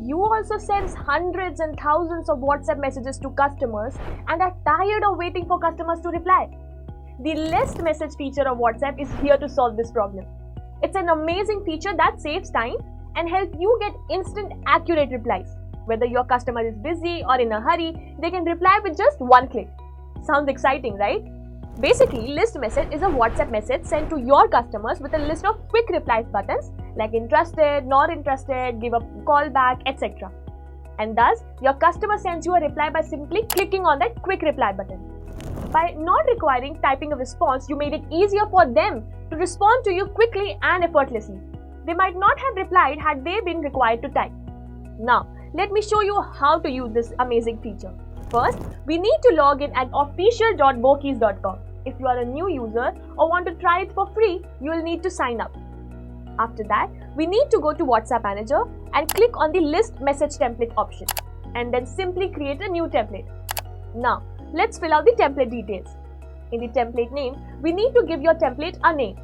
you also send hundreds and thousands of WhatsApp messages to customers and are tired of waiting for customers to reply? The list message feature of WhatsApp is here to solve this problem. It's an amazing feature that saves time and helps you get instant, accurate replies. Whether your customer is busy or in a hurry, they can reply with just one click. Sounds exciting, right? Basically, list message is a WhatsApp message sent to your customers with a list of quick replies buttons like interested, not interested, give a call back, etc. And thus, your customer sends you a reply by simply clicking on that quick reply button. By not requiring typing a response, you made it easier for them to respond to you quickly and effortlessly. They might not have replied had they been required to type. Now, let me show you how to use this amazing feature. First, we need to log in at official.vokies.com. If you are a new user or want to try it for free, you will need to sign up. After that, we need to go to WhatsApp Manager and click on the List Message Template option and then simply create a new template. Now, let's fill out the template details. In the template name, we need to give your template a name.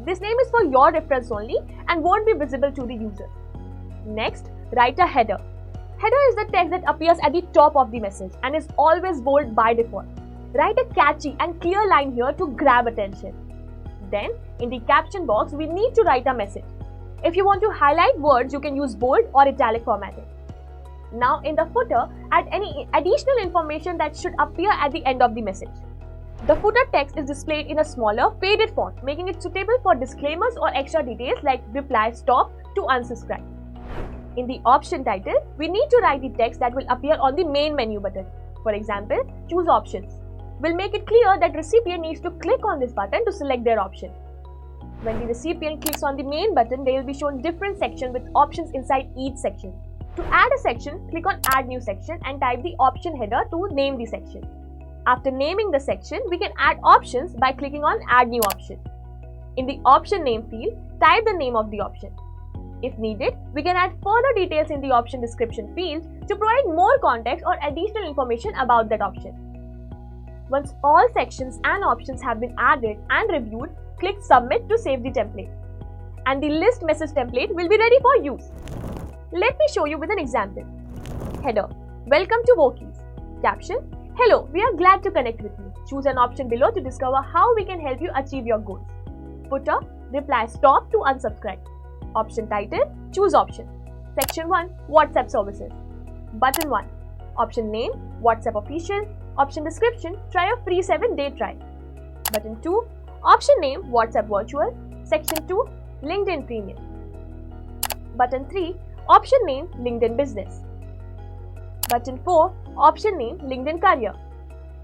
This name is for your reference only and won't be visible to the user. Next, write a header. Header is the text that appears at the top of the message and is always bold by default. Write a catchy and clear line here to grab attention. Then, in the caption box, we need to write a message. If you want to highlight words, you can use bold or italic formatting. Now, in the footer, add any additional information that should appear at the end of the message. The footer text is displayed in a smaller, faded font, making it suitable for disclaimers or extra details like reply stop to unsubscribe. In the option title, we need to write the text that will appear on the main menu button. For example, choose options. We'll make it clear that recipient needs to click on this button to select their option. When the recipient clicks on the main button, they will be shown different sections with options inside each section. To add a section, click on Add New Section and type the option header to name the section. After naming the section, we can add options by clicking on Add New Option. In the option name field, type the name of the option. If needed, we can add further details in the option description field to provide more context or additional information about that option. Once all sections and options have been added and reviewed, click Submit to save the template. And the list message template will be ready for use. Let me show you with an example. Header: Welcome to Vokies. Caption: Hello, we are glad to connect with you. Choose an option below to discover how we can help you achieve your goals. Footer: Reply stop to unsubscribe. Option title: Choose option. Section 1: WhatsApp services. Button 1: Option name: WhatsApp official. Option description: Try a free 7-day trial. Button 2: Option name: WhatsApp virtual. Section 2: LinkedIn premium. Button 3: Option name: LinkedIn business. Button 4: Option name: LinkedIn career.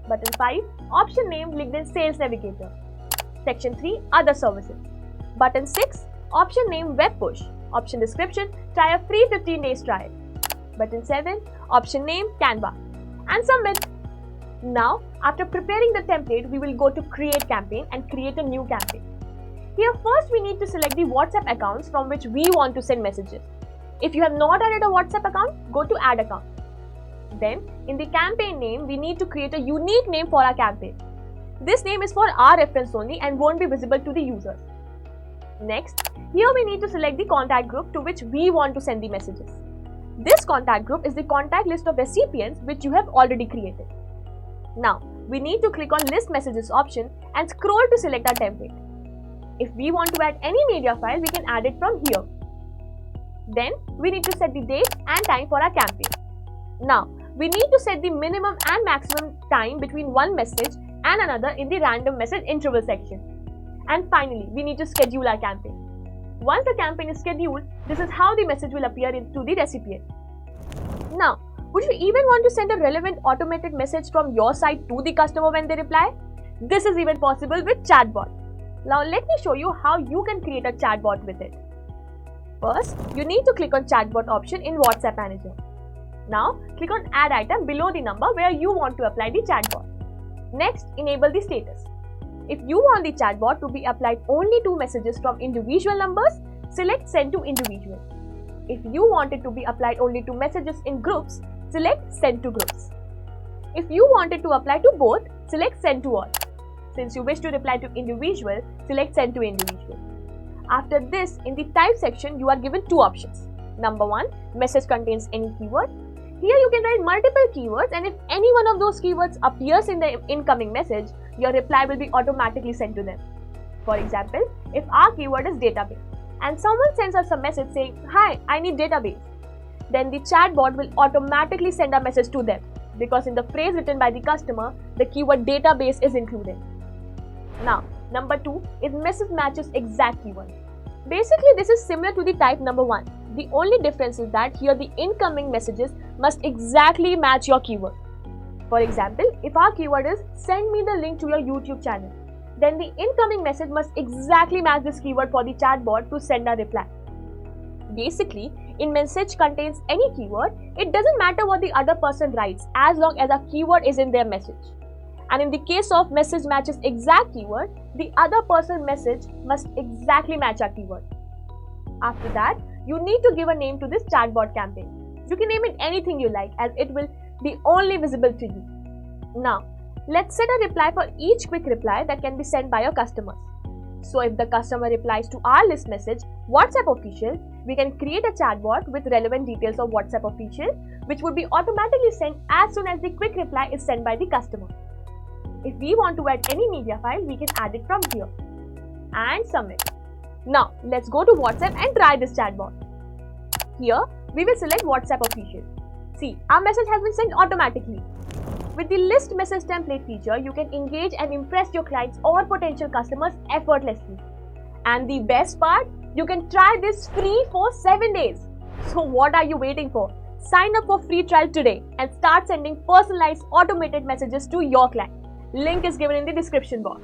Button 5: Option name: LinkedIn sales navigator. Section 3: Other services. Button 6: Option name: web push. Option description: Try a free 15 days trial. Button 7: Option name: Canva. And submit. Now, after preparing the template, we will go to Create Campaign and create a new campaign. Here first we need to select the WhatsApp accounts from which we want to send messages. If you have not added a WhatsApp account, go to Add Account. Then, in the campaign name, we need to create a unique name for our campaign. This name is for our reference only and won't be visible to the users. Next, here we need to select the contact group to which we want to send the messages. This contact group is the contact list of recipients which you have already created. Now, we need to click on List Messages option and scroll to select our template. If we want to add any media file, we can add it from here. Then, we need to set the date and time for our campaign. Now, we need to set the minimum and maximum time between one message and another in the random message interval section. And finally, we need to schedule our campaign. Once the campaign is scheduled, this is how the message will appear to the recipient. Now, would you even want to send a relevant automated message from your side to the customer when they reply? This is even possible with chatbot. Now let me show you how you can create a chatbot with it. First, you need to click on chatbot option in WhatsApp Manager. Now, click on add item below the number where you want to apply the chatbot. Next, enable the status. If you want the chatbot to be applied only to messages from individual numbers, select send to individual. If you want it to be applied only to messages in groups, select send to groups. If you want it to apply to both, select send to all. Since you wish to reply to individual, select send to individual. After this, in the type section, you are given two options. Number 1, message contains any keyword. Here you can write multiple keywords, and if any one of those keywords appears in the incoming message, your reply will be automatically sent to them. For example, if our keyword is database and someone sends us a message saying, "Hi, I need database," then the chatbot will automatically send a message to them because in the phrase written by the customer, the keyword database is included. Now, number 2 is message matches exact keyword. Basically, this is similar to the type number 1. The only difference is that here the incoming messages must exactly match your keyword. For example, if our keyword is "send me the link to your YouTube channel," then the incoming message must exactly match this keyword for the chatbot to send a reply. Basically, in message contains any keyword, it doesn't matter what the other person writes as long as a keyword is in their message. And in the case of message matches exact keyword, the other person's message must exactly match our keyword. After that, you need to give a name to this chatbot campaign. You can name it anything you like as it will be only visible to you. Now, let's set a reply for each quick reply that can be sent by your customers. So if the customer replies to our list message, WhatsApp official, we can create a chatbot with relevant details of WhatsApp official, which would be automatically sent as soon as the quick reply is sent by the customer. If we want to add any media file, we can add it from here and submit. Now, let's go to WhatsApp and try this chatbot. Here, we will select WhatsApp official. See, our message has been sent automatically. With the list message template feature, you can engage and impress your clients or potential customers effortlessly. And the best part, you can try this free for 7 days. So what are you waiting for? Sign up for free trial today and start sending personalized automated messages to your client. Link is given in the description box.